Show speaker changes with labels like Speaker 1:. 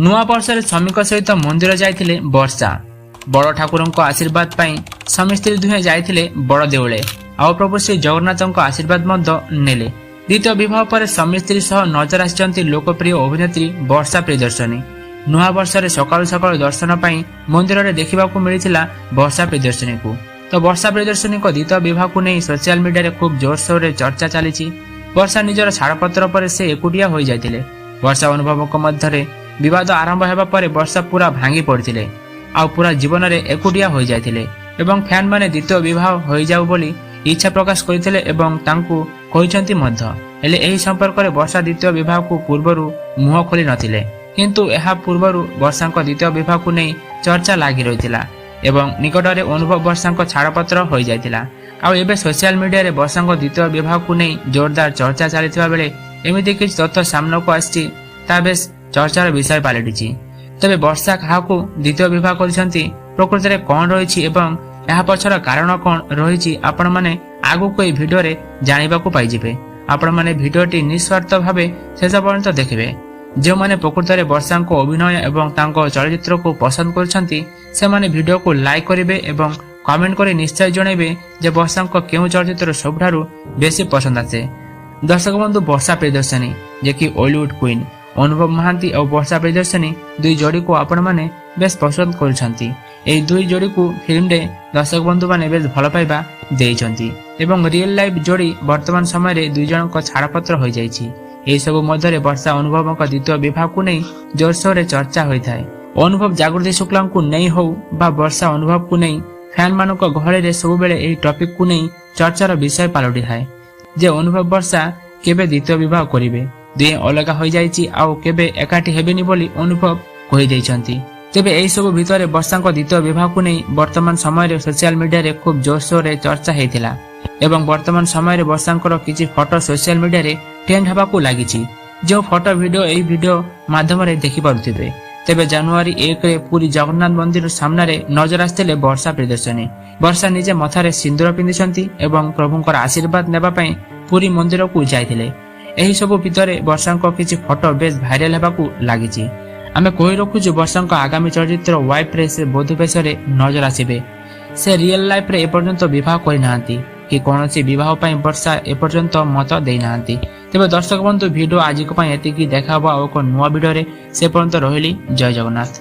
Speaker 1: ନୂଆ ବର୍ଷରେ ସ୍ୱାମୀଙ୍କ ସହିତ ମନ୍ଦିର ଯାଇଥିଲେ ବର୍ଷା। ବଡ଼ ଠାକୁରଙ୍କ ଆଶୀର୍ବାଦ ପାଇଁ ସ୍ୱାମୀ ସ୍ତ୍ରୀ ଦୁହେଁ ଯାଇଥିଲେ ବଡ଼ ଦେଉଳେ। ଆଉ ପ୍ରଭୁ ଶ୍ରୀ ଜଗନ୍ନାଥଙ୍କ ଆଶୀର୍ବାଦ ମଧ୍ୟ ନେଲେ। ଦ୍ୱିତୀୟ ବିବାହ ପରେ ସ୍ୱାମୀ ସ୍ତ୍ରୀ ସହ ନଜର ଆସିଛନ୍ତି ଲୋକପ୍ରିୟ ଅଭିନେତ୍ରୀ ବର୍ଷା ପ୍ରିୟଦର୍ଶିନୀ। ନୂଆ ବର୍ଷରେ ସକାଳୁ ସକାଳୁ ଦର୍ଶନ ପାଇଁ ମନ୍ଦିରରେ ଦେଖିବାକୁ ମିଳିଥିଲା ବର୍ଷା ପ୍ରିୟଦର୍ଶିନୀକୁ। ତ ବର୍ଷା ପ୍ରିୟଦର୍ଶିନୀଙ୍କ ଦ୍ୱିତୀୟ ବିବାହକୁ ନେଇ ସୋସିଆଲ ମିଡିଆରେ ଖୁବ୍ ଜୋରସୋରରେ ଚର୍ଚ୍ଚା ଚାଲିଛି। ବର୍ଷା ନିଜର ଛାଡ଼ପତ୍ର ପରେ ସେ ଏକୁଟିଆ ହୋଇଯାଇଥିଲେ। ବର୍ଷା ଅନୁଭବଙ୍କ ମଧ୍ୟରେ ବିବାଦ ଆରମ୍ଭ ହେବା ପରେ ବର୍ଷା ପୁରା ଭାଙ୍ଗି ପଡ଼ିଥିଲେ ଆଉ ପୁରା ଜୀବନରେ ଏକୁଟିଆ ହୋଇଯାଇଥିଲେ ଏବଂ ଫ୍ୟାନ୍ ମାନେ ଦ୍ୱିତୀୟ ବିବାହ ହୋଇଯାଉ ବୋଲି ଇଚ୍ଛା ପ୍ରକାଶ କରିଥିଲେ ଏବଂ ତାଙ୍କୁ କହିଛନ୍ତି ମଧ୍ୟ। ହେଲେ ଏହି ସମ୍ପର୍କରେ ବର୍ଷା ଦ୍ୱିତୀୟ ବିବାହକୁ ପୂର୍ବରୁ ମୁହଁ ଖୋଲି ନଥିଲେ, କିନ୍ତୁ ଏହା ପୂର୍ବରୁ ବର୍ଷାଙ୍କ ଦ୍ୱିତୀୟ ବିବାହକୁ ନେଇ ଚର୍ଚ୍ଚା ଲାଗି ରହିଥିଲା ଏବଂ ନିକଟରେ ଅନୁଭବ ବର୍ଷାଙ୍କ ଛାଡ଼ପତ୍ର ହୋଇଯାଇଥିଲା। ଆଉ ଏବେ ସୋସିଆଲ ମିଡିଆରେ ବର୍ଷାଙ୍କ ଦ୍ୱିତୀୟ ବିବାହକୁ ନେଇ ଜୋରଦାର ଚର୍ଚ୍ଚା ଚାଲିଥିବା ବେଳେ ଏମିତି କିଛି ତଥ୍ୟ ସାମ୍ନାକୁ ଆସିଛି ତାହା ବେଶ ଚର୍ଚ୍ଚାର ବିଷୟ ପାଲଟିଛି। ତେବେ ବର୍ଷା କାହାକୁ ଦ୍ୱିତୀୟ ବିବାହ କରିଛନ୍ତି, ପ୍ରକୃତରେ କଣ ରହିଛି ଏବଂ ଏହା ପଛର କାରଣ କଣ ରହିଛି ଆପଣମାନେ ଆଗକୁ ଏହି ଭିଡିଓରେ ଜାଣିବାକୁ ପାଇଯିବେ। ଆପଣମାନେ ଭିଡିଓଟି ନିଃସ୍ୱାର୍ଥ ଭାବେ ଶେଷ ପର୍ଯ୍ୟନ୍ତ ଦେଖିବେ। ଯେଉଁମାନେ ପ୍ରକୃତରେ ବର୍ଷାଙ୍କ ଅଭିନୟ ଏବଂ ତାଙ୍କ ଚଳଚ୍ଚିତ୍ରକୁ ପସନ୍ଦ କରୁଛନ୍ତି ସେମାନେ ଭିଡିଓକୁ ଲାଇକ୍ କରିବେ ଏବଂ କମେଣ୍ଟ କରି ନିଶ୍ଚୟ ଜଣାଇବେ ଯେ ବର୍ଷାଙ୍କ କେଉଁ ଚଳଚ୍ଚିତ୍ର ସବୁଠାରୁ ବେଶୀ ପସନ୍ଦ ଆସେ। ଦର୍ଶକ ବନ୍ଧୁ, ବର୍ଷା ପ୍ରିୟଦର୍ଶିନୀ ଯିଏକି ଓଲିଉଡ୍ କୁଇନ୍ ଅନୁଭବ ମହାନ୍ତି ଆଉ ବର୍ଷା ପ୍ରିୟଦର୍ଶିନୀ ଦୁଇ ଯୋଡ଼ିକୁ ଆପଣମାନେ ବେଶ ପସନ୍ଦ କରୁଛନ୍ତି। ଏହି ଦୁଇ ଯୋଡ଼ିକୁ ଫିଲ୍ମରେ ଦର୍ଶକ ବନ୍ଧୁମାନେ ବେଶ ଭଲ ପାଇବା ଦେଇଛନ୍ତି ଏବଂ ରିଏଲ ଲାଇଫ୍ ଯୋଡ଼ି ବର୍ତ୍ତମାନ ସମୟରେ ଦୁଇ ଜଣଙ୍କ ଛାଡ଼ପତ୍ର ହୋଇଯାଇଛି। ଏହିସବୁ ମଧ୍ୟରେ ବର୍ଷା ଅନୁଭବଙ୍କ ଦ୍ୱିତୀୟ ବିବାହକୁ ନେଇ ଜୋରସୋରରେ ଚର୍ଚ୍ଚା ହୋଇଥାଏ। ଅନୁଭବ ଜାଗୃତି ଶୁକ୍ଲାଙ୍କୁ ନେଇ ହେଉ ବା ବର୍ଷା ଅନୁଭବକୁ ନେଇ ଫ୍ୟାନ୍ମାନଙ୍କ ଗହଳିରେ ସବୁବେଳେ ଏହି ଟପିକକୁ ନେଇ ଚର୍ଚ୍ଚାର ବିଷୟ ପାଲଟିଥାଏ ଯେ ଅନୁଭବ ବର୍ଷା କେବେ ଦ୍ୱିତୀୟ ବିବାହ କରିବେ। ଦୁହେଁ ଅଲଗା ହୋଇଯାଇଛି ଆଉ କେବେ ଏକାଠି ହେବେନି ବୋଲି ଅନୁଭବ କହିଦେଇଛନ୍ତି। ତେବେ ଏହିସବୁ ଭିତରେ ବର୍ଷାଙ୍କ ଦ୍ୱିତୀୟ ବିବାହକୁ ନେଇ ବର୍ତ୍ତମାନ ସମୟରେ ସୋସିଆଲ ମିଡିଆରେ ଖୁବ୍ ଜୋରସୋରରେ ଚର୍ଚ୍ଚା ହୋଇଥିଲା ଏବଂ ବର୍ତ୍ତମାନ ସମୟରେ ବର୍ଷାଙ୍କର କିଛି ଫଟୋ ସୋସିଆଲ ମିଡିଆରେ ଟ୍ରେଣ୍ଡ ହେବାକୁ ଲାଗିଛି। ଯେଉଁ ଫଟୋ ଭିଡିଓ ଏହି ଭିଡିଓ ମାଧ୍ୟମରେ ଦେଖିପାରୁଥିବେ। ତେବେ ଜାନୁଆରୀ 1ରେ ପୁରୀ ଜଗନ୍ନାଥ ମନ୍ଦିର ସାମ୍ନାରେ ନଜର ଆସିଥିଲେ ବର୍ଷା ପ୍ରିୟଦର୍ଶିନୀ। ବର୍ଷା ନିଜେ ମଥାରେ ସିନ୍ଦୁର ପିନ୍ଧିଛନ୍ତି ଏବଂ ପ୍ରଭୁଙ୍କର ଆଶୀର୍ବାଦ ନେବା ପାଇଁ ପୁରୀ ମନ୍ଦିରକୁ ଯାଇଥିଲେ। ଏହି ସବୁ ଭିତରେ ବର୍ଷାଙ୍କ କିଛି ଫଟୋ ବେଶ ଭାଇରାଲ ହେବାକୁ ଲାଗିଛି। ଆମେ କହି ରଖୁଛୁ ବର୍ଷାଙ୍କ ଆଗାମୀ ଚଳଚ୍ଚିତ୍ର ୱାଇଫ୍ରେ ସେ ବଧୂ ବେଶରେ ନଜର ଆସିବେ। ସେ ରିଏଲ ଲାଇଫ୍ରେ ଏପର୍ଯ୍ୟନ୍ତ ବିବାହ କରିନାହାନ୍ତି କି କୌଣସି ବିବାହ ପାଇଁ ବର୍ଷା ଏପର୍ଯ୍ୟନ୍ତ ମତ ଦେଇନାହାନ୍ତି। ତେବେ ଦର୍ଶକ ବନ୍ଧୁ, ଭିଡିଓ ଆଜିକ ପାଇଁ ଏତିକି। ଦେଖା ହବ ଆଉ ଏକ ନୂଆ ଭିଡିଓରେ। ସେ ପର୍ଯ୍ୟନ୍ତ ରହିଲି, ଜୟ ଜଗନ୍ନାଥ।